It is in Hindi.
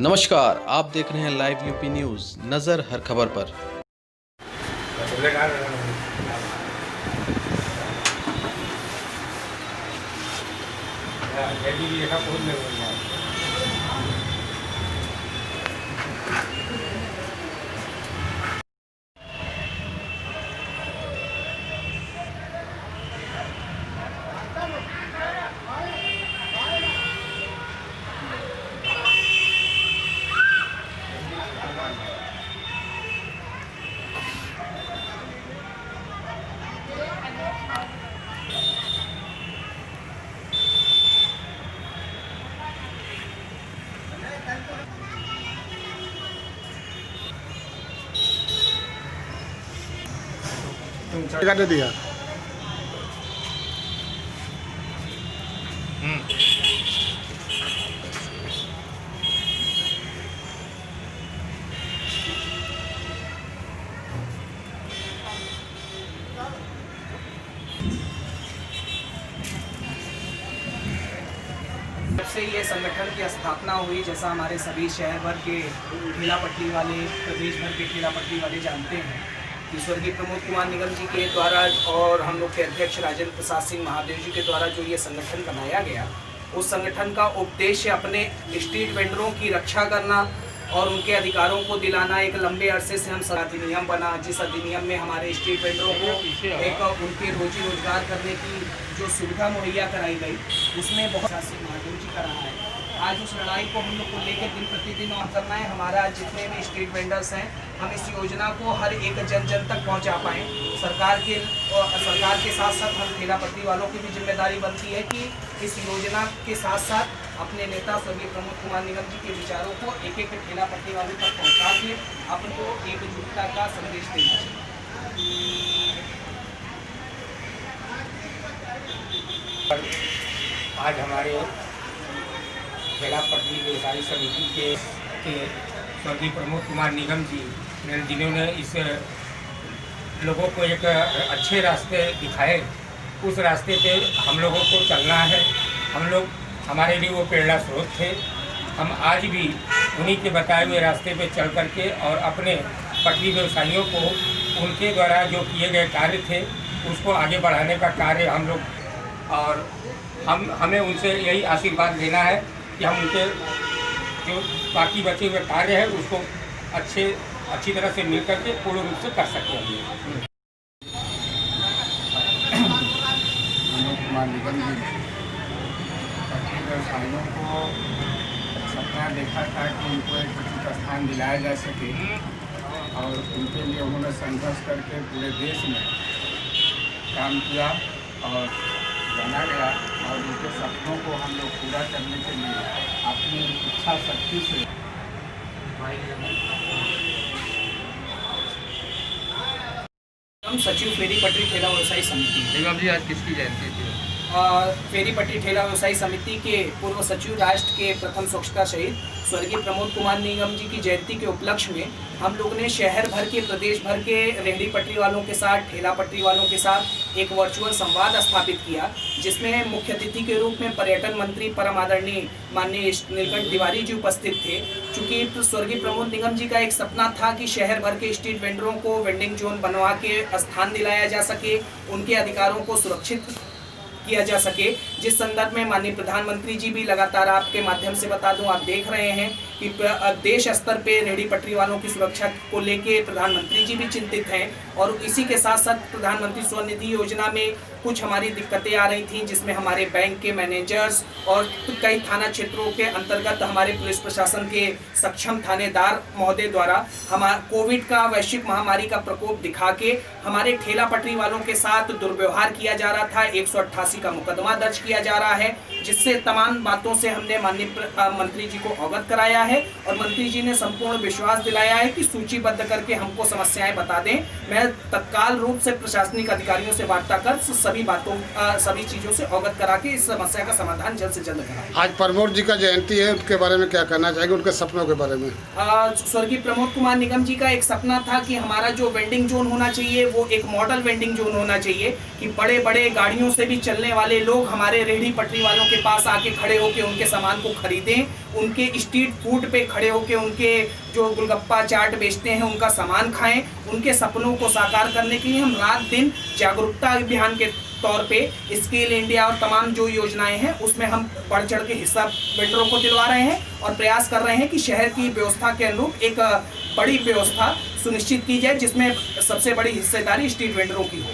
नमस्कार, आप देख रहे हैं लाइव यूपी न्यूज़। नज़र हर खबर पर। काट दिया। जब से ये संगठन की स्थापना हुई, जैसा हमारे सभी शहर भर के ठेला पटरी वाले, प्रदेश भर के ठेला पटरी वाले जानते हैं कि स्वर्गीय प्रमोद कुमार निगम जी के द्वारा और हम लोग के अध्यक्ष राजेंद्र प्रसाद सिंह महादेव जी के द्वारा जो ये संगठन बनाया गया, उस संगठन का उद्देश्य अपने स्ट्रीट वेंडरों की रक्षा करना और उनके अधिकारों को दिलाना। एक लंबे अरसे से हम अधिनियम बना, जिस अधिनियम में हमारे स्ट्रीट वेंडरों को एक उनके रोजी रोजगार करने की जो सुविधा मुहैया कराई गई, उसमें बहुत महादेव जी का रहा है। आज उस लड़ाई को हम लोग को लेकर दिन प्रतिदिन और करना है। हमारा जितने भी स्ट्रीट वेंडर्स हैं, हम इस योजना को हर एक जन जन तक पहुंचा पाएँ। सरकार के साथ साथ हम ठेला पटरी वालों की भी जिम्मेदारी बनती है कि इस योजना के साथ साथ अपने नेता स्वर्गीय प्रमोद कुमार निगम जी के विचारों को एक एक ठेला पटरी वालों तक पहुँचा के अपने एकजुटता का संदेश देना चाहिए। आज हमारे ठेला पटरी व्यवसायी समिति के स्वर्गीय प्रमोद कुमार निगम जी जिन्होंने इस लोगों को एक अच्छे रास्ते दिखाए, उस रास्ते पे हम लोगों को चलना है। हम लोग, हमारे लिए वो प्रेरणा स्रोत थे। हम आज भी उन्हीं के बताए हुए रास्ते पे चल करके और अपने पटरी व्यवसायियों को उनके द्वारा जो किए गए कार्य थे उसको आगे बढ़ाने का कार्य हम लोग, और हमें उनसे यही आशीर्वाद लेना है कि हम उनके जो बाकी बचे हुए कार्य है उसको अच्छी तरह से मिल करके पूर्ण रूप से कर सकते हैं। प्रमोद कुमार निगम जी पटरी व्यवसायियों को सपना देखा था कि उनको एक उचित स्थान दिलाया जा सके, और उनके लिए उन्होंने संघर्ष करके पूरे देश में काम किया और जाना गया। और उनके सपनों को हम लोग पूरा करने के लिए अपनी इच्छा शक्ति से हम सचिव फेरी पटरी ठेला व्यवसायी समिति। निगम जी, आज किसकी जयंती थी? फेरी पटरी ठेला व्यवसायी समिति के पूर्व सचिव, राष्ट्र के प्रथम स्वच्छता शहीद स्वर्गीय प्रमोद कुमार निगम जी की जयंती के उपलक्ष्य में हम लोग ने शहर भर के, प्रदेश भर के रेहड़ी पटरी वालों के साथ, ठेला पटरी वालों के साथ एक वर्चुअल संवाद स्थापित किया, जिसमें मुख्य अतिथि के रूप में पर्यटन मंत्री परम आदरणीय माननीय नीलकंठ तिवारी जी उपस्थित थे। चूँकि स्वर्गीय प्रमोद निगम जी का एक सपना था कि शहर भर के स्ट्रीट वेंडरों को वेंडिंग जोन बनवा के स्थान दिलाया जा सके, उनके अधिकारों को सुरक्षित किया जा सके, जिस संदर्भ में माननीय प्रधानमंत्री जी भी लगातार, आपके माध्यम से बता दूं, आप देख रहे हैं कि देश स्तर पे रेहड़ी पटरी वालों की सुरक्षा को लेके प्रधानमंत्री जी भी चिंतित हैं। और इसी के साथ साथ प्रधानमंत्री स्वनिधि योजना में कुछ हमारी दिक्कतें आ रही थीं, जिसमें हमारे बैंक के मैनेजर्स और कई थाना क्षेत्रों के अंतर्गत हमारे पुलिस प्रशासन के सक्षम थानेदार महोदय द्वारा कोविड का वैश्विक महामारी का प्रकोप दिखा के हमारे ठेला पटरी वालों के साथ दुर्व्यवहार किया जा रहा था। 188 का मुकदमा दर्ज किया जा रहा है, जिससे तमाम बातों से हमने माननीय मंत्री जी को अवगत कराया है और मंत्री जी ने संपूर्ण विश्वास दिलाया है कि सूचीबद्ध करके हमको समस्याएं बता दें। मैं तत्काल रूप से प्रशासनिक अधिकारियों से वार्ता कर सभी चीजों से अवगत करा के इस समस्या का समाधान जल्द से जल्द कराएं। आज प्रमोद जी का जयंती है, उसके बारे में क्या कहना चाहेंगे, उनके सपनों के बारे में? स्वर्गीय प्रमोद कुमार निगम जी का एक सपना था कि हमारा जो वेंडिंग जोन होना चाहिए वो एक मॉडल वेंडिंग जोन होना चाहिए, कि बड़े बड़े गाड़ियों से भी चलने वाले लोग हमारे रेहड़ी पटरी वालों के पास आके खड़े होकर उनके सामान को खरीदें, उनके स्ट्रीट फूड पे खड़े होकर उनके जो गोलगप्पा चाट बेचते हैं उनका सामान खाएं। उनके सपनों को साकार करने के लिए हम रात दिन जागरूकता अभियान के तौर पे स्किल इंडिया और तमाम जो योजनाएं हैं उसमें हम बढ़ चढ़ के हिस्सा वेंडरों को दिलवा रहे हैं और प्रयास कर रहे हैं कि शहर की व्यवस्था के अनुरूप एक बड़ी व्यवस्था सुनिश्चित की जाए जिसमें सबसे बड़ी हिस्सेदारी स्ट्रीट वेंडरों की हो।